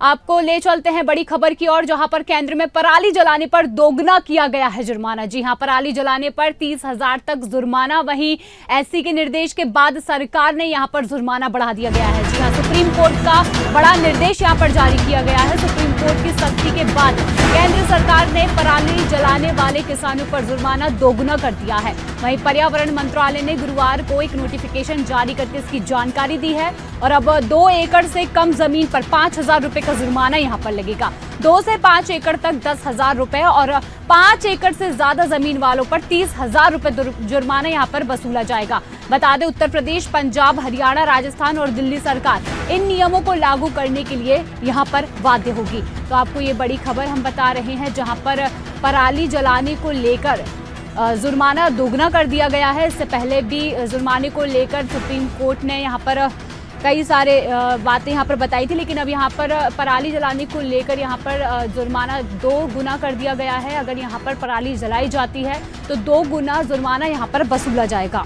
आपको ले चलते हैं बड़ी खबर की ओर, जहां पर केंद्र में पराली जलाने पर दोगुना किया गया है जुर्माना। जी हां, पराली जलाने पर 30,000 तक जुर्माना। वहीं एससी के निर्देश के बाद सरकार ने यहां पर जुर्माना बढ़ा दिया गया है। जी हां, सुप्रीम कोर्ट का बड़ा निर्देश यहां पर जारी किया गया है। सुप्रीम कोर्ट की सख्ती के बाद केंद्र सरकार ने पराली जलाने वाले किसानों पर जुर्माना दोगुना कर दिया है। वहीं पर्यावरण मंत्रालय ने गुरुवार को एक नोटिफिकेशन जारी करके इसकी जानकारी दी है और अब 2 एकड़ से कम जमीन पर 5,000 रुपए का जुर्माना यहां पर लगेगा। 2 से 5 एकड़ तक 10,000 रुपए और 5 एकड़ से ज्यादा जमीन वालों पर 30,000 रुपए जुर्माना यहां पर वसूला जाएगा। बता दें, उत्तर प्रदेश, पंजाब, हरियाणा, राजस्थान और दिल्ली सरकार इन नियमों को लागू करने के लिए यहां पर बाध्य होगी। तो आपको ये बड़ी खबर हम बता रहे हैं, जहां पर पराली जलाने को लेकर जुर्माना दोगुना कर दिया गया है। इससे पहले भी जुर्माने को लेकर सुप्रीम कोर्ट ने यहाँ पर कई सारे बातें यहाँ पर बताई थी, लेकिन अब यहाँ पर पराली जलाने को लेकर यहाँ पर जुर्माना 2 गुना कर दिया गया है। अगर यहाँ पर पराली जलाई जाती है तो 2 गुना जुर्माना यहाँ पर वसूला जाएगा।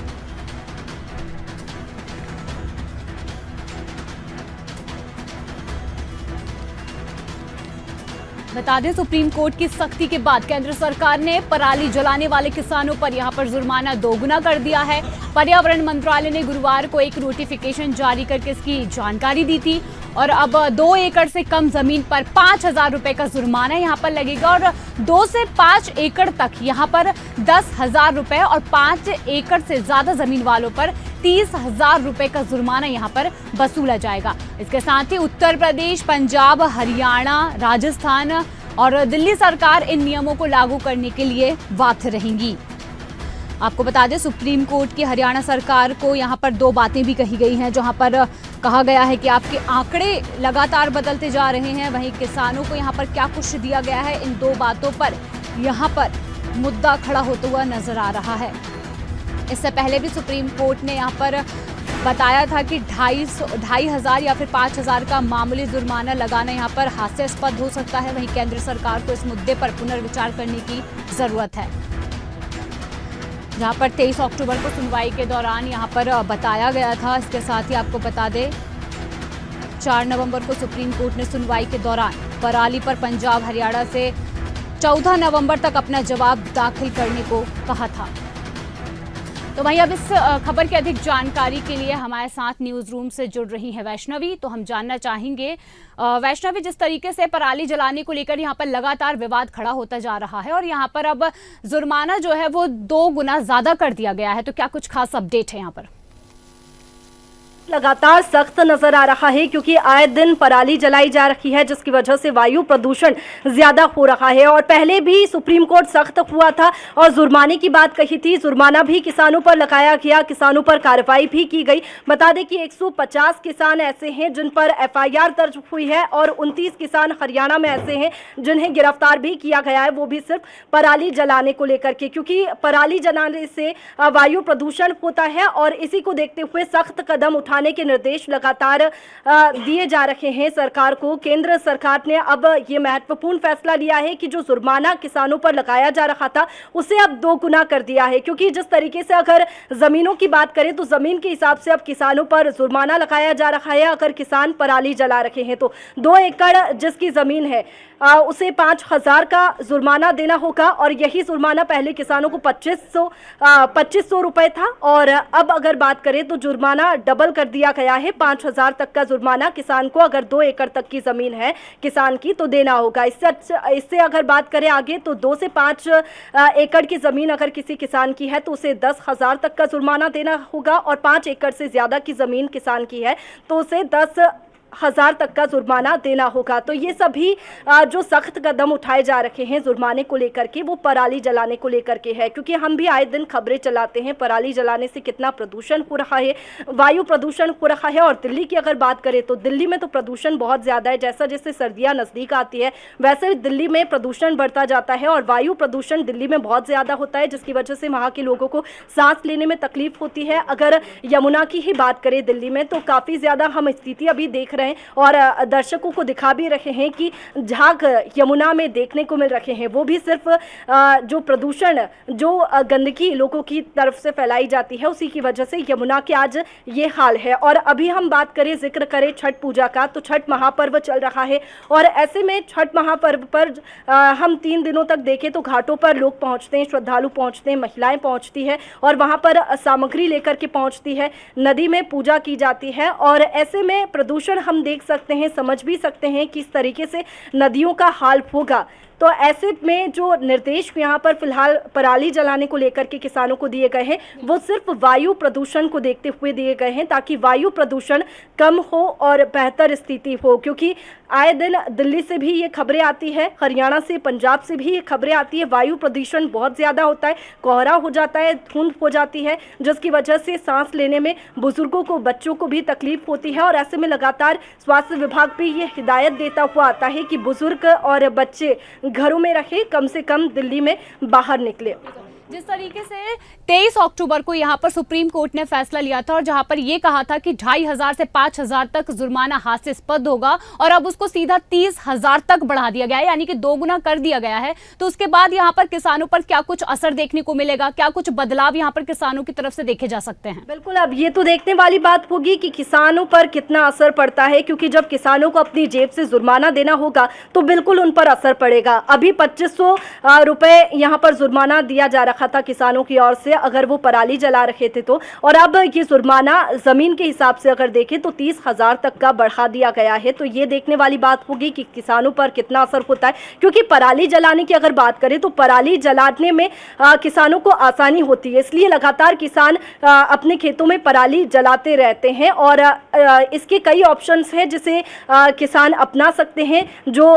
बता दें, सुप्रीम कोर्ट की सख्ती के बाद केंद्र सरकार ने पराली जलाने वाले किसानों पर यहां पर जुर्माना दोगुना कर दिया है। पर्यावरण मंत्रालय ने गुरुवार को एक नोटिफिकेशन जारी करके इसकी जानकारी दी थी और अब 2 एकड़ से कम जमीन पर 5,000 रुपए का जुर्माना यहां पर लगेगा और 2 से 5 एकड़ तक यहां पर 10,000 रुपए और 5 एकड़ से ज्यादा जमीन वालों पर 30,000 रुपए का जुर्माना यहां पर वसूला जाएगा। इसके साथ ही उत्तर प्रदेश, पंजाब, हरियाणा, राजस्थान और दिल्ली सरकार इन नियमों को लागू करने के लिए बाध्य रहेंगी। आपको बता दें, सुप्रीम कोर्ट की हरियाणा सरकार को यहां पर 2 बातें भी कही गई हैं, जहां पर कहा गया है कि आपके आंकड़े लगातार बदलते जा रहे हैं। वहीं किसानों को यहां पर क्या कुछ दिया गया है, इन 2 बातों पर यहां पर मुद्दा खड़ा होता हुआ नजर आ रहा है। इससे पहले भी सुप्रीम कोर्ट ने यहाँ पर बताया था कि 2,500 या फिर 5,000 का मामूली जुर्माना लगाना यहाँ पर हास्यास्पद हो सकता है। वहीं केंद्र सरकार को इस मुद्दे पर पुनर्विचार करने की जरूरत है। जहाँ पर 23 अक्टूबर को सुनवाई के दौरान यहाँ पर बताया गया था। इसके साथ ही आपको बता दें, 4 नवंबर को सुप्रीम कोर्ट ने सुनवाई के दौरान पराली पर पंजाब, हरियाणा से 14 नवंबर तक अपना जवाब दाखिल करने को कहा था। तो वहीं अब इस खबर की अधिक जानकारी के लिए हमारे साथ न्यूज रूम से जुड़ रही है वैष्णवी। तो हम जानना चाहेंगे, वैष्णवी, जिस तरीके से पराली जलाने को लेकर यहाँ पर लगातार विवाद खड़ा होता जा रहा है और यहाँ पर अब जुर्माना जो है वो 2 गुना ज्यादा कर दिया गया है, तो क्या कुछ खास अपडेट है यहाँ पर? लगातार सख्त नजर आ रहा है क्योंकि आए दिन पराली जलाई जा रही है, जिसकी वजह से वायु प्रदूषण ज्यादा हो रहा है। और पहले भी सुप्रीम कोर्ट सख्त हुआ था और जुर्माने की बात कही थी। जुर्माना भी किसानों पर लगाया गया, किसानों पर कार्रवाई भी की गई। बता दें कि 150 किसान ऐसे हैं जिन पर FIR दर्ज हुई है और 29 किसान हरियाणा में ऐसे हैं जिन्हें गिरफ्तार भी किया गया है, वो भी सिर्फ पराली जलाने को लेकर के, क्योंकि पराली जलाने से वायु प्रदूषण होता है और इसी को देखते हुए सख्त कदम उठाने के निर्देश लगातार दिए जा रहे हैं सरकार को। केंद्र सरकार ने अब ये महत्वपूर्ण फैसला लिया है कि जो जुर्माना किसानों पर लगाया जा रहा था उसे अब 2 गुना कर दिया है, क्योंकि जिस तरीके से अगर जमीनों की बात करें तो जमीन के हिसाब से अब किसानों पर जुर्माना लगाया जा रहा है। अगर किसान पराली जला रहे हैं तो 2 एकड़ जिसकी जमीन है उसे 5,000 का जुर्माना देना होगा और यही जुर्माना पहले किसानों को 2500 रुपए था और अब अगर बात करें तो जुर्माना डबल कर दिया गया है। 5,000 तक का जुर्माना किसान को अगर 2 एकड़ तक की जमीन है किसान की तो देना होगा। इससे अगर बात करें आगे तो 2 से 5 एकड़ की जमीन अगर किसी किसान की है तो उसे 10,000 तक का जुर्माना देना होगा और 5 एकड़ से ज्यादा की जमीन किसान की है तो उसे 10,000 तक का जुर्माना देना होगा। तो ये सभी जो सख्त कदम उठाए जा रहे हैं जुर्माने को लेकर के, वो पराली जलाने को लेकर के है, क्योंकि हम भी आए दिन खबरें चलाते हैं पराली जलाने से कितना प्रदूषण हो रहा है, वायु प्रदूषण हो रहा है। और दिल्ली की अगर बात करें तो दिल्ली में तो प्रदूषण बहुत ज़्यादा है। जैसा जैसे सर्दियाँ नज़दीक आती है वैसे ही दिल्ली में प्रदूषण बढ़ता जाता है और वायु प्रदूषण दिल्ली में बहुत ज़्यादा होता है, जिसकी वजह से वहाँ के लोगों को सांस लेने में तकलीफ होती है। अगर यमुना की ही बात करें दिल्ली में तो काफ़ी ज़्यादा हम स्थिति अभी देख रहे हैं और दर्शकों को दिखा भी रहे हैं कि झाग यमुना में देखने को मिल रहे हैं, वो भी सिर्फ जो प्रदूषण, जो गंदगी लोगों की तरफ से फैलाई जाती है, उसी की वजह से यमुना के आज ये हाल है। और अभी हम बात करें, जिक्र करें छठ पूजा का, तो छठ महापर्व चल रहा है और ऐसे में छठ महापर्व पर हम 3 दिनों तक देखें तो घाटों पर लोग पहुंचते हैं, श्रद्धालु पहुंचते हैं, महिलाएं पहुंचती है और वहां पर सामग्री लेकर के पहुंचती है, नदी में पूजा की जाती है। और ऐसे में प्रदूषण हम देख सकते हैं, समझ भी सकते हैं किस तरीके से नदियों का हाल होगा। तो ऐसे में जो निर्देश यहाँ पर फिलहाल पराली जलाने को लेकर के किसानों को दिए गए हैं, वो सिर्फ वायु प्रदूषण को देखते हुए दिए गए हैं, ताकि वायु प्रदूषण कम हो और बेहतर स्थिति हो। क्योंकि आए दिन दिल्ली से भी ये खबरें आती है, हरियाणा से, पंजाब से भी ये खबरें आती है, वायु प्रदूषण बहुत ज़्यादा होता है, कोहरा हो जाता है, धुंध हो जाती है, जिसकी वजह से सांस लेने में बुजुर्गों को, बच्चों को भी तकलीफ होती है। और ऐसे में लगातार स्वास्थ्य विभाग भी ये हिदायत देता हुआ आता है कि बुजुर्ग और बच्चे घरों में रहे, कम से कम दिल्ली में बाहर निकले। जिस तरीके से 23 अक्टूबर को यहाँ पर सुप्रीम कोर्ट ने फैसला लिया था और जहाँ पर ये कहा था कि 2500 से 5000 तक जुर्माना हास्यास्पद होगा और अब उसको सीधा 30,000 तक बढ़ा दिया गया है, यानी कि 2 गुना कर दिया गया है। तो उसके बाद यहाँ पर किसानों पर क्या कुछ असर देखने को मिलेगा, क्या कुछ बदलाव यहाँ पर किसानों की तरफ से देखे जा सकते हैं? बिल्कुल, अब ये तो देखने वाली बात होगी कि किसानों पर कितना असर पड़ता है, क्योंकि जब किसानों को अपनी जेब से जुर्माना देना होगा तो बिल्कुल उन पर असर पड़ेगा। अभी 2500 रुपए यहाँ पर जुर्माना दिया जा रहा था किसानों की ओर से अगर वो पराली जला रहे थे तो, और अब ये जुर्माना जमीन के हिसाब से अगर देखें तो 30,000 तक का बढ़ा दिया गया है। तो ये देखने वाली बात होगी कि किसानों पर कितना असर होता है, क्योंकि पराली जलाने की अगर बात करें तो पराली जलाने में किसानों को आसानी होती है, इसलिए लगातार किसान अपने खेतों में पराली जलाते रहते हैं और इसके कई ऑप्शंस हैं जिसे किसान अपना सकते हैं। जो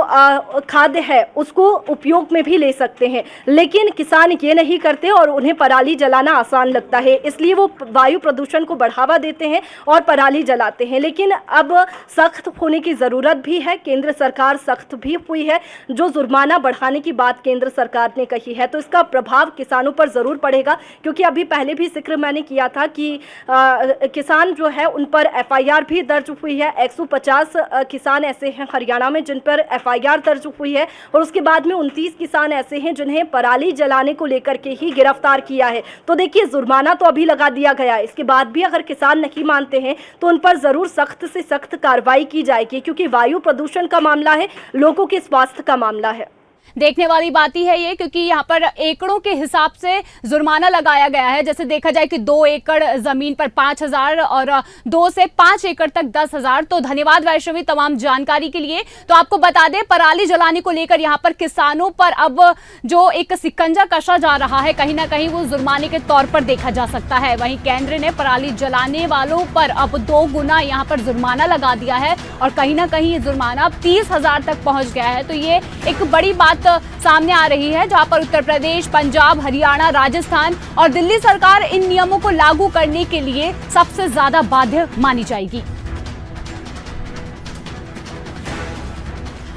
खाद्य है उसको उपयोग में भी ले सकते हैं, लेकिन किसान ये नहीं करते और उन्हें पराली जलाना आसान लगता है, इसलिए वो वायु प्रदूषण को बढ़ावा देते हैं और पराली जलाते हैं। लेकिन अब सख्त होने की ज़रूरत भी है, केंद्र सरकार सख्त भी हुई है, जो जुर्माना बढ़ाने की बात केंद्र सरकार ने कही है, तो इसका प्रभाव किसानों पर ज़रूर पड़ेगा। क्योंकि अभी पहले भी जिक्र मैंने किया था कि किसान जो है उन पर FIR भी दर्ज हुई है। 150 किसान ऐसे हैं हरियाणा में जिन पर FIR दर्ज हुई है और उसके बाद में 29 किसान ऐसे हैं जिन्हें पराली जलाने को लेकर के ही गिरफ्तार किया है। तो देखिए, जुर्माना तो अभी लगा दिया गया है, इसके बाद भी अगर किसान नहीं मानते हैं तो उन पर जरूर सख्त से सख्त कार्रवाई की जाएगी, क्योंकि वायु प्रदूषण का मामला है, लोगों के स्वास्थ्य का मामला है। देखने वाली बात ही है ये, क्योंकि यहाँ पर एकड़ों के हिसाब से जुर्माना लगाया गया है। जैसे देखा जाए कि 2 एकड़ जमीन पर 5,000 और 2 से 5 एकड़ तक 10,000। तो धन्यवाद वैष्णवी तमाम जानकारी के लिए। तो आपको बता दें, पराली जलाने को लेकर यहाँ पर किसानों पर अब जो एक शिकंजा कसा जा रहा है, कहीं ना कहीं वो जुर्माने के तौर पर देखा जा सकता है। वहीं केंद्र ने पराली जलाने वालों पर अब 2 गुना यहाँ पर जुर्माना लगा दिया है और कहीं ना कहीं ये जुर्माना अब 30,000 तक पहुंच गया है। तो ये एक बड़ी बात सामने आ रही है, जहां पर उत्तर प्रदेश, पंजाब, हरियाणा, राजस्थान और दिल्ली सरकार इन नियमों को लागू करने के लिए सबसे ज्यादा बाध्य मानी जाएगी।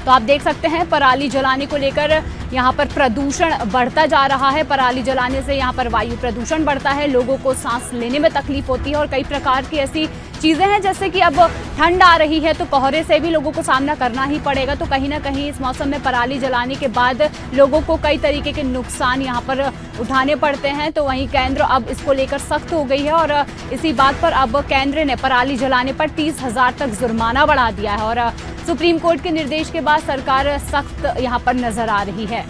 तो आप देख सकते हैं, पराली जलाने को लेकर यहाँ पर प्रदूषण बढ़ता जा रहा है। पराली जलाने से यहाँ पर वायु प्रदूषण बढ़ता है, लोगों को सांस लेने में तकलीफ होती है और कई प्रकार की ऐसी चीज़ें हैं, जैसे कि अब ठंड आ रही है तो कोहरे से भी लोगों को सामना करना ही पड़ेगा। तो कहीं ना कहीं इस मौसम में पराली जलाने के बाद लोगों को कई तरीके के नुकसान यहाँ पर उठाने पड़ते हैं। तो वहीं केंद्र अब इसको लेकर सख्त हो गई है और इसी बात पर अब केंद्र ने पराली जलाने पर 30,000 तक जुर्माना बढ़ा दिया है और सुप्रीम कोर्ट के निर्देश के बाद सरकार सख्त यहाँ पर नजर आ रही है।